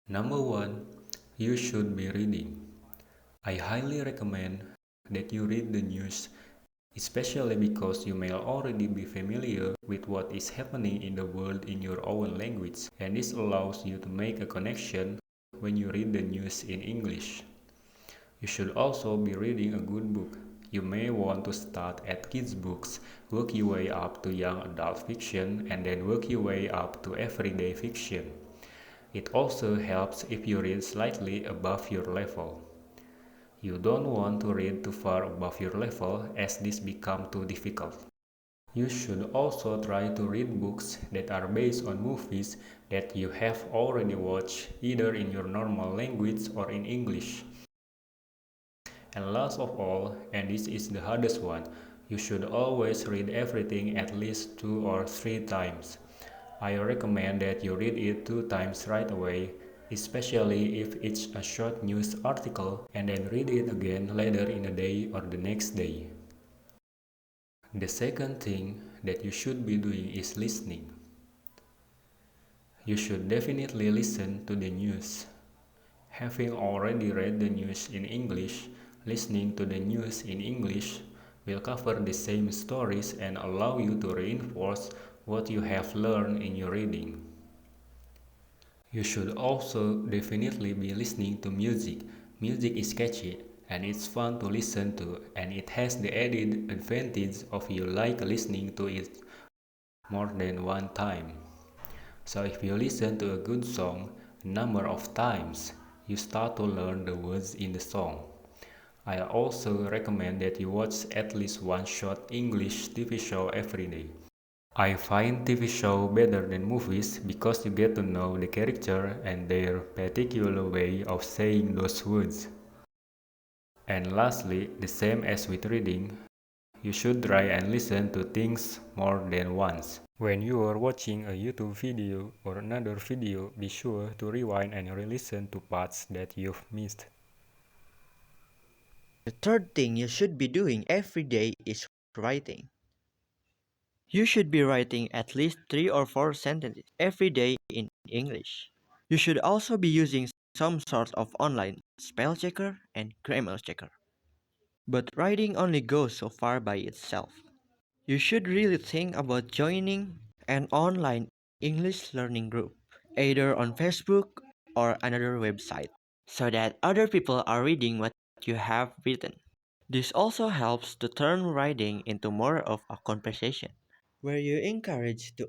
Number one, you should be reading. I highly recommend that you read the news, especially because you may already be familiar with what is happening in the world in your own language, and this allows you to make a connection when you read the news in English. You should also be reading a good book. You may want to start at kids' books, work your way up to young adult fiction, and then work your way up to everyday fiction. It also helps if you read slightly above your level. You don't want to read too far above your level as this becomes too difficult. You should also try to read books that are based on movies that you have already watched either in your normal language or in English. And last of all, and this is the hardest one, you should always read everything at least 2 or 3 times. I recommend that you read it 2 times right away, especially if it's a short news article, and then read it again later in the day or the next day. The second thing that you should be doing is listening. You should definitely listen to the news. Having already read the news in English, listening to the news in English will cover the same stories and allow you to reinforce what you have learned in your reading. You should also definitely be listening to music. Music is catchy and it's fun to listen to, and it has the added advantage of you like listening to it more than one time. So if you listen to a good song a number of times, you start to learn the words in the song. I also recommend that you watch at least one short English TV show every day. I find TV show better than movies because you get to know the character and their particular way of saying those words. And lastly, the same as with reading, you should try and listen to things more than once. When you are watching a YouTube video or another video, be sure to rewind and re-listen to parts that you've missed. The third thing you should be doing every day is writing. You should be writing at least 3 or 4 sentences every day in English. You should also be using some sort of online spell checker and grammar checker. But writing only goes so far by itself. You should really think about joining an online English learning group, either on Facebook or another website, so that other people are reading what you have written. This also helps to turn writing into more of a conversation, where you encourage to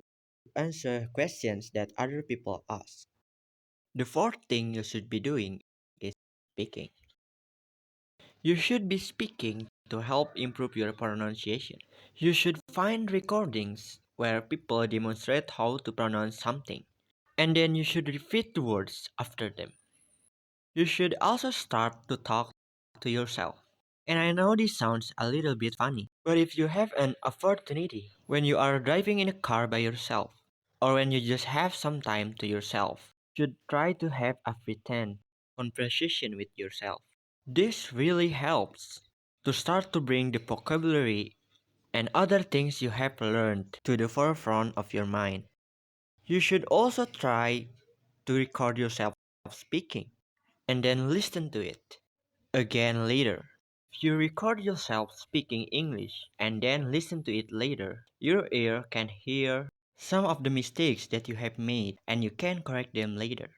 answer questions that other people ask. The fourth thing you should be doing is speaking. You should be speaking to help improve your pronunciation. You should find recordings where people demonstrate how to pronounce something, and then you should repeat the words after them. You should also start to talk to yourself. And I know this sounds a little bit funny, but if you have an opportunity when you are driving in a car by yourself, or when you just have some time to yourself, you should try to have a pretend conversation with yourself. This really helps to start to bring the vocabulary and other things you have learned to the forefront of your mind. You should also try to record yourself speaking and then listen to it again later. If you record yourself speaking English and then listen to it later, your ear can hear some of the mistakes that you have made and you can correct them later.